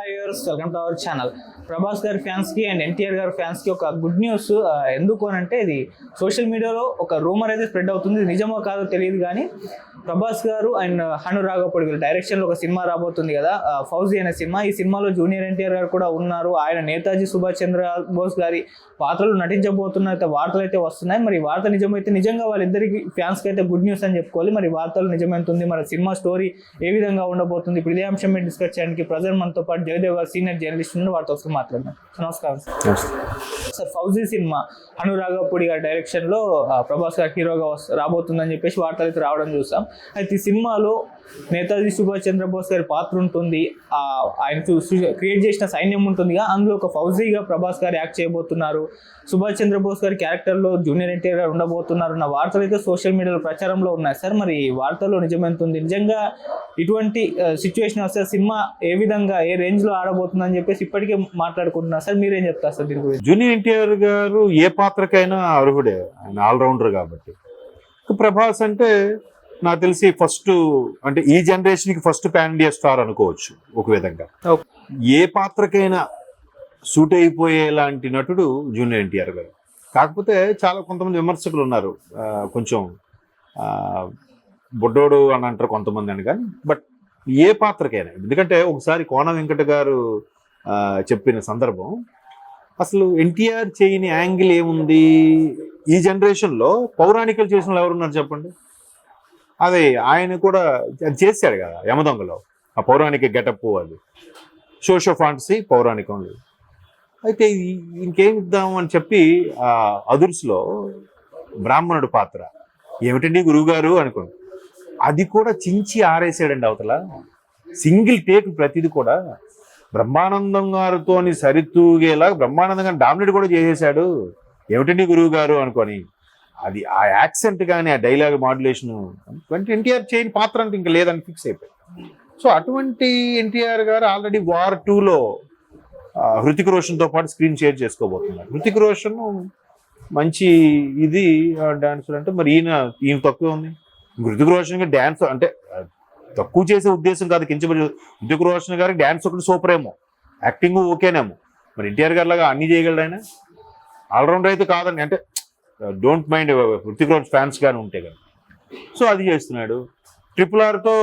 Viewers welcome to our channel. Prabhas గారి ఫ్యాన్స్కి and NTR గారి ఫ్యాన్స్కి ఒక గుడ్ న్యూస్. ఎందుకు అని అంటే ఇది సోషల్ మీడియాలో ఒక రూమర్ అయితే స్ప్రెడ్ అవుతుంది. నిజమో కాదో తెలియదు కానీ ప్రభాస్ గారు అండ్ హను రాఘవపూడి గారి డైరెక్షన్లో ఒక సినిమా రాబోతుంది కదా, ఫౌజీ అనే సినిమా. ఈ సినిమాలో జూనియర్ ఎన్టీఆర్ గారు కూడా ఉన్నారు. ఆయన నేతాజీ సుభాష్ చంద్ర బోస్ గారి పాత్రలు నటించబోతున్న వార్తలు అయితే వస్తున్నాయి. మరి వార్త నిజమైతే నిజంగా వాళ్ళిద్దరికి ఫ్యాన్స్కి అయితే గుడ్ న్యూస్ అని చెప్పుకోవాలి. మరి వార్తలు నిజమవుతుంది, మరి సినిమా స్టోరీ ఏ విధంగా ఉండబోతుంది, ఇప్పుడు ఇదే అంశం మీద డిస్కస్ చేయడానికి ప్రజెంట్ మనతో పాటు జయదేవ్ గారు సీనియర్ జర్నలిస్ట్ నుండి వారితో వస్తూ మాట్లాడదాం. నమస్కారం సార్. ఫౌజీ సినిమా హను రాఘవపూడి గారి డైరెక్షన్లో ప్రభాస్ గారు హీరోగా రాబోతుందని చెప్పేసి వార్తలు అయితే రావడం చూసాం. అయితే ఈ సినిమాలో నేతాజీ సుభాష్ చంద్రబోస్ గారి పాత్ర ఉంటుంది, ఆయన క్రియేట్ చేసిన సైన్యం ఉంటుందిగా, అందులో ఒక ఫౌజీగా ప్రభాస్ గారు యాక్ట్ చేయబోతున్నారు. సుభాష్ చంద్రబోస్ గారి క్యారెక్టర్లో జూనియర్ ఎన్టీఆర్ గారు ఉండబోతున్నారు అన్న వార్తలు అయితే సోషల్ మీడియాలో ప్రచారంలో ఉన్నాయి సార్. మరి ఈ వార్తల్లో నిజమెంతుంది? నిజంగా ఇటువంటి సిచ్యువేషన్ వస్తే సినిమా ఏ విధంగా ఏ రేంజ్లో ఆడబోతుందని చెప్పేసి ఇప్పటికే మాట్లాడుకుంటున్నారు సార్. మీరేం చెప్తారు సార్ దీని గురించి? జూనియర్ ఎన్టీఆర్ గారు ఏ పాత్రకైనా అర్హుడే, ఆయన ఆల్రౌండర్ కాబట్టి. ప్రభాస్ అంటే నాకు తెలిసి ఫస్ట్, అంటే ఈ జనరేషన్కి ఫస్ట్ పాన్ ఇండియా స్టార్ అనుకోవచ్చు ఒక విధంగా. ఏ పాత్రకైనా సూట్ అయిపోయేలాంటి నటుడు జూనియర్ ఎన్టీఆర్ గారు. కాకపోతే చాలా కొంతమంది విమర్శకులు ఉన్నారు, కొంచెం బుడ్డోడు అని అంటారు కొంతమంది అని, కానీ బట్ ఏ పాత్రకైనా. ఎందుకంటే ఒకసారి కోన వెంకట గారు చెప్పిన సందర్భం, అసలు ఎన్టీఆర్ చేయని యాంగిల్ ఏముంది ఈ జనరేషన్లో, పౌరాణికలు చేసిన వాళ్ళు ఎవరున్నారు చెప్పండి. అదే ఆయన కూడా చేశాడు కదా యమదొంగలో, ఆ పౌరాణిక గెటప్, అది షో ఫాంటసీ పౌరాణికం. అయితే ఇంకేం ఇద్దాం అని చెప్పి ఆ అదుర్స్లో బ్రాహ్మణుడు పాత్ర ఏమిటండి గురువుగారు అనుకోండి, అది కూడా చించి ఆరేసాడండి అవతల. సింగిల్ టేక్ ప్రతిది కూడా బ్రహ్మానందం గారితోని సరితూగేలా బ్రహ్మానందం గారిని డామినేట్ కూడా చేసేసాడు. ఏమిటండి గురువు గారు అనుకొని, అది ఆ యాక్సెంట్ కానీ ఆ డైలాగ్ మాడ్యులేషన్ ఎన్టీఆర్ చేయని పాత్ర అంటే ఇంకా లేదని ఫిక్స్ అయిపోయింది. సో అటువంటి ఎన్టీఆర్ గారు ఆల్రెడీ వార్ 2లో హృతిక్ రోషన్తో పాటు స్క్రీన్ షేర్ చేసుకోబోతున్నారు. హృతిక్ రోషన్ మంచి ఇది డాన్సర్ అంటే, మరి ఈయన తక్కువ ఉంది. హృతిక్ రోషన్ గారు డ్యాన్స్ అంటే తక్కువ చేసే ఉద్దేశం కాదు, కించబడి. హృతిక్ రోషన్ గారికి డ్యాన్స్ ఒకటి సూపర్ ఏమో, యాక్టింగ్ ఓకేనేమో. మరి ఎన్టీఆర్ గారి లాగా అన్ని చేయగలడు ఆయన, ఆల్రౌండర్ అయితే కాదండి. అంటే don't mind Hrithik Roshan fans కానీ ఉంటే కదా. సో అది చేస్తున్నాడు. RRRతో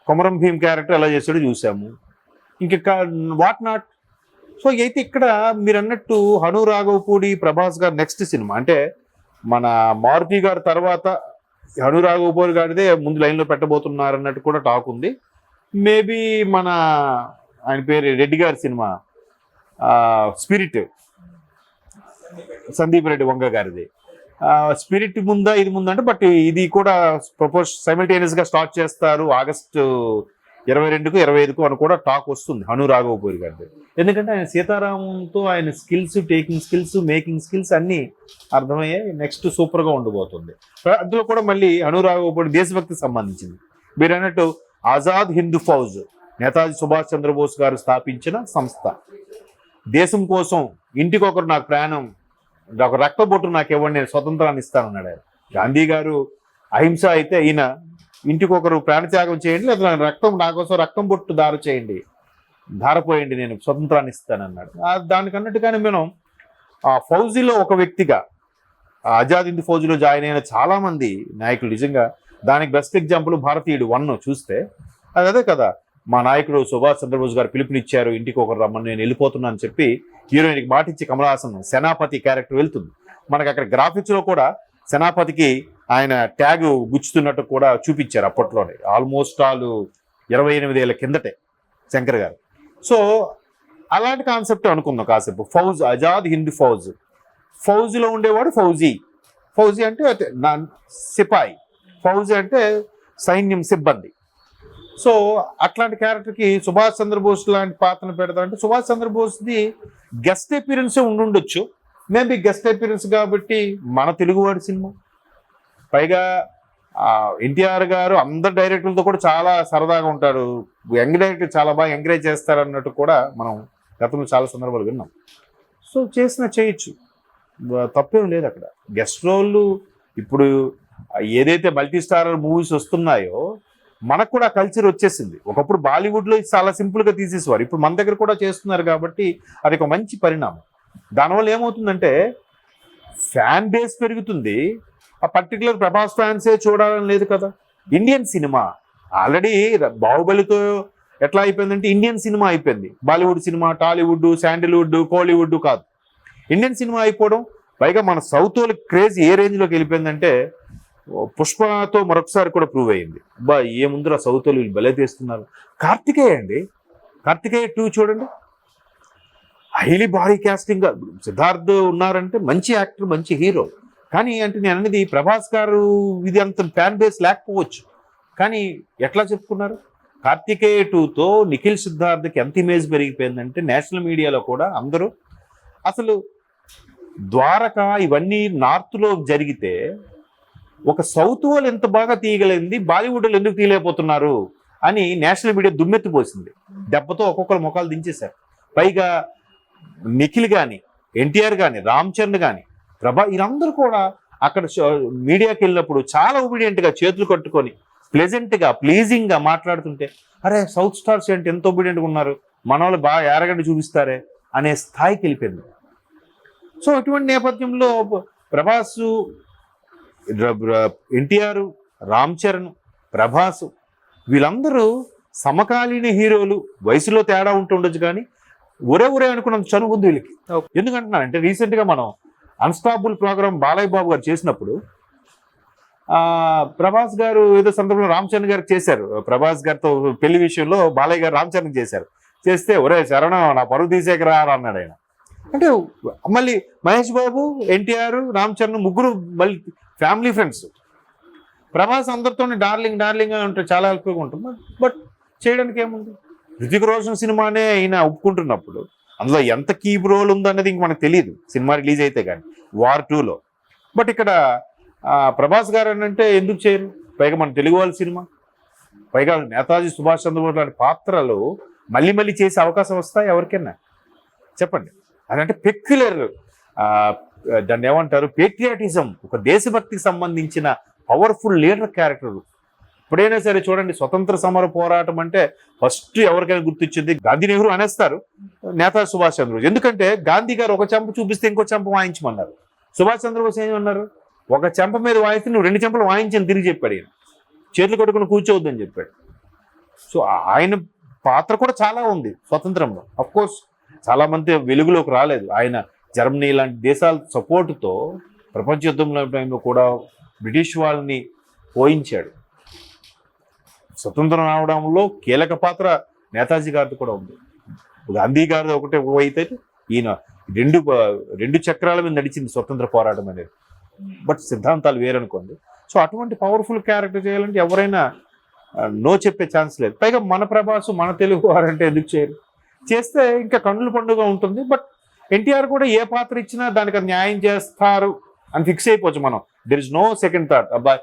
కొమరం భీమ్ క్యారెక్టర్ ఎలా చేస్తాడో చూసాము, ఇంకా వాట్ నాట్. సో అయితే ఇక్కడ మీరు అన్నట్టు హను రాఘవపూడి ప్రభాస్ గారు నెక్స్ట్ సినిమా అంటే మన మారుతి గారి తర్వాత హను రాఘవపూడి గారిదే ముందు లైన్లో పెట్టబోతున్నారు అన్నట్టు కూడా టాక్ ఉంది. మేబీ మన ఆయన పేరు రెడ్డి గారి సినిమా స్పిరిట్, సందీప్ రెడ్డి వంగ గారిది. స్పిరిట్ ముందా ఇది ముందా అంటే, బట్ ఇది కూడా సైమల్టేనియస్ గా స్టార్ట్ చేస్తారు ఆగస్టు 22కు 25కు అని కూడా టాక్ వస్తుంది హను రాఘవపూడి గారిది. ఎందుకంటే ఆయన సీతారామంతో ఆయన skills, taking skills, making skills అన్నీ అర్థమయ్యాయి. నెక్స్ట్ సూపర్గా ఉండబోతుంది. అందులో కూడా మళ్ళీ హను రాఘవపూడి దేశభక్తికి సంబంధించింది. మీరు అన్నట్టు ఆజాద్ హిందూ ఫౌజ్ నేతాజీ సుభాష్ చంద్రబోస్ గారు స్థాపించిన సంస్థ. దేశం కోసం ఇంటికొకరు నాకు ప్రాణం, ఒక రక్తబొట్టు నాకు ఇవ్వండి, నేను స్వతంత్రాన్ని ఇస్తానన్నాడు ఆయన. గాంధీ గారు అహింస అయితే, ఈయన ఇంటికొకరు ప్రాణత్యాగం చేయండి, లేదా నా కోసం రక్తం బొట్టు ధారపోయండి, నేను స్వతంత్రాన్ని ఇస్తానన్నాడు. దానికి అన్నట్టుగానే మనం ఆ ఫౌజీలో ఒక వ్యక్తిగా, ఆజాద్ హింద్ ఫౌజీలో జాయిన్ అయిన చాలామంది నాయకులు, నిజంగా దానికి బెస్ట్ ఎగ్జాంపుల్ భారతీయుడు 1 చూస్తే అదే కదా. మా నాయకుడు సుభాష్ చంద్రబోస్ గారు పిలుపునిచ్చారు, ఇంటికి ఒకరు రమ్మని, నేను వెళ్ళిపోతున్నా అని చెప్పి హీరోయిన్కి మాటిచ్చి కమల్ హాసన్ సేనాపతి క్యారెక్టర్ వెళ్తుంది. మనకు అక్కడ గ్రాఫిక్స్లో కూడా సేనాపతికి ఆయన ట్యాగ్ గుచ్చుతున్నట్టు కూడా చూపించారు అప్పట్లోనే, ఆల్మోస్ట్ 28 ఏళ్ళ కిందటే శంకర్ గారు. సో అలాంటి కాన్సెప్ట్ అనుకుందాం కాసేపు. ఫౌజ్, ఆజాద్ హింద్ ఫౌజ్లో ఉండేవాడు ఫౌజీ అంటే సిపాయి, ఫౌజీ అంటే సైన్యం, సిబ్బంది. సో అట్లాంటి క్యారెక్టర్కి సుభాష్ చంద్రబోస్ లాంటి పాత్రను పెడతారంటే, సుభాష్ చంద్రబోస్ది గెస్ట్ అపీరెన్సే ఉండుండొచ్చు. మేబీ గెస్ట్ అపీరెన్స్ కాబట్టి మన తెలుగువాడి సినిమా. పైగా ఎన్టీఆర్ గారు అందరు డైరెక్టర్లతో కూడా చాలా సరదాగా ఉంటాడు, యంగ్ డైరెక్టర్ చాలా బాగా ఎంకరేజ్ చేస్తారు అన్నట్టు కూడా మనం గతంలో చాలా సందర్భాలు విన్నాం. సో చేయొచ్చు, తప్పేం లేదు అక్కడ. గెస్ట్ రోళ్ళు ఇప్పుడు ఏదైతే మల్టీ స్టారర్ మూవీస్ వస్తున్నాయో, మనకు కూడా కల్చర్ వచ్చేసింది. ఒకప్పుడు బాలీవుడ్లో చాలా సింపుల్గా తీసేసేవారు, ఇప్పుడు మన దగ్గర కూడా చేస్తున్నారు కాబట్టి అది ఒక మంచి పరిణామం. దానివల్ల ఏమవుతుందంటే ఫ్యాన్ బేస్ పెరుగుతుంది. ఆ పర్టికులర్ ప్రభాస్ ఫ్యాన్సే చూడాలని లేదు కదా. ఇండియన్ సినిమా ఆల్రెడీ బాహుబలితో ఎట్లా అయిపోయిందంటే ఇండియన్ సినిమా అయిపోయింది. బాలీవుడ్ సినిమా, టాలీవుడ్, శాండిల్వుడ్, కోలీవుడ్ కాదు, ఇండియన్ సినిమా అయిపోవడం. పైగా మన సౌత్ వాళ్ళకి క్రేజ్ ఏ రేంజ్లోకి వెళ్ళిపోయిందంటే పుష్పతో మరొకసారి కూడా ప్రూవ్ అయ్యింది. బా ఏముందిరా సౌత్ వాళ్ళు వీళ్ళు భలే తీస్తున్నారు. కార్తికేయ అండి, కార్తికేయ 2 చూడండి, హైలీ భారీ క్యాస్టింగ్. సిద్ధార్థ్ ఉన్నారంటే మంచి యాక్టర్, మంచి హీరో. కానీ అంటే నేను అనేది ప్రభాస్ గారు ఇది అంత ఫ్యాన్ బేస్ లేకపోవచ్చు, కానీ ఎట్లా చెప్పుకున్నారు. కార్తికేయ 2తో నిఖిల్ సిద్ధార్థ్కి ఎంత ఇమేజ్ పెరిగిపోయిందంటే నేషనల్ మీడియాలో కూడా అందరూ అసలు ద్వారక ఇవన్నీ నార్త్లో జరిగితే ఒక సౌత్ వాళ్ళు ఎంత బాగా తీయగలిగింది, బాలీవుడ్ వాళ్ళు ఎందుకు తీయలేకపోతున్నారు అని నేషనల్ మీడియా దుమ్మెత్తిపోసింది. దెబ్బతో ఒక్కొక్కరు ముఖాలు దించేశారు. పైగా నిఖిల్ కానీ, ఎన్టీఆర్ కానీ, రామ్ చరణ్ కానీ, వీళ్ళందరూ కూడా అక్కడ మీడియాకి వెళ్ళినప్పుడు చాలా ఒబీడియంట్గా చేతులు కట్టుకొని ప్లెజెంట్గా ప్లీజింగ్గా మాట్లాడుతుంటే అరే సౌత్ స్టార్స్ ఏంటి ఎంత ఒబీడియంట్గా ఉన్నారు, మన వాళ్ళు బాగా ఎరగండి చూపిస్తారే అనే స్థాయికి వెళ్ళిపోయింది. సో ఇటువంటి నేపథ్యంలో ప్రభాస్, ఎన్టీఆర్, రామ్ చరణ్, ప్రభాస్ వీళ్ళందరూ సమకాలీన హీరోలు. వయసులో తేడా ఉంటుండొచ్చు కానీ ఒరే అనుకున్నంత చనువు ఉంది వీళ్ళకి. ఎందుకంటున్నానంటే రీసెంట్గా మనం అన్స్టాపుల్ ప్రోగ్రామ్ బాలయ్య బాబు గారు చేసినప్పుడు ప్రభాస్ గారు ఏదో సందర్భంలో రామ్ చరణ్ గారికి చేశారు. ప్రభాస్ గారితో పెళ్లి విషయంలో బాలయ్య గారు రామ్ చరణ్ చేశారు. చేస్తే ఒరే శరణ నా పరువు తీసేకరా అన్నాడు ఆయన. అంటే మళ్ళీ మహేష్ బాబు, ఎన్టీఆర్, రామ్ చరణ్ ముగ్గురు మళ్ళీ ఫ్యామిలీ ఫ్రెండ్స్. ప్రభాస్ అందరితో డార్లింగ్ ఉంటే చాలా హెల్ప్గా ఉంటుంది. బట్ చేయడానికి ఏముంది, హృతిక్ రోషన్ సినిమానే ఈయన ఒప్పుకుంటున్నప్పుడు అందులో ఎంత కీప్ రోల్ ఉందన్నది ఇంక మనకు తెలియదు సినిమా రిలీజ్ అయితే కానీ వార్ 2లో. బట్ ఇక్కడ ప్రభాస్ గారు అంటే ఎందుకు చేయరు. పైగా మన తెలుగు వాళ్ళ సినిమా, పైగా నేతాజీ సుభాష్ చంద్రబోస్ లాంటి పాత్రలు మళ్ళీ చేసే అవకాశం వస్తాయి ఎవరికైనా చెప్పండి. అదంటే పెక్యులర్, దాన్ని ఏమంటారు, పేట్రియాటిజం, ఒక దేశభక్తికి సంబంధించిన పవర్ఫుల్ లీడర్ క్యారెక్టర్. ఎప్పుడైనా సరే చూడండి, స్వతంత్ర సమర పోరాటం అంటే ఫస్ట్ ఎవరికైనా గుర్తొచ్చింది గాంధీ, నెహ్రూ అనేస్తారు, నేతాజీ సుభాష్ చంద్రబోస్. ఎందుకంటే గాంధీ గారు ఒక చెంప చూపిస్తే ఇంకో చెంప వాయించమన్నారు. సుభాష్ చంద్రబోస్ ఏమన్నారు, ఒక చెంప మీద వాయిస్తే నువ్వు 2 చెంపలు వాయించని తిరిగి చెప్పాడు. ఈయన చేతులు కట్టుకుని కూర్చోవద్దని చెప్పాడు. సో ఆయన పాత్ర కూడా చాలా ఉంది స్వతంత్రంలో. అఫ్కోర్స్ చాలా మంది వెలుగులోకి రాలేదు. ఆయన జర్మనీ లాంటి దేశాల సపోర్టుతో ప్రపంచ యుద్ధంలో టైంలో కూడా బ్రిటిష్ వాళ్ళని పోయించాడు. స్వతంత్రం రావడంలో కీలక పాత్ర నేతాజీ గారిది కూడా ఉంది. గాంధీ గారిది ఒకటే అయితే ఈయన రెండు చక్రాల మీద నడిచింది స్వతంత్ర పోరాటం అనేది. బట్ సిద్ధాంతాలు వేరనుకోండి. సో అటువంటి పవర్ఫుల్ క్యారెక్టర్ చేయాలంటే ఎవరైనా నో చెప్పే ఛాన్స్ లేదు. పైగా మన ప్రభాస్, మన తెలుగు వారంటే ఎందుకు చేయరు, చేస్తే ఇంకా కన్నుల పండుగ ఉంటుంది. బట్ ఎన్టీఆర్ కూడా ఏ పాత్ర ఇచ్చినా దానికి న్యాయం చేస్తారు అని ఫిక్స్ అయిపోవచ్చు మనం. There is no second thought. అబ్బాయి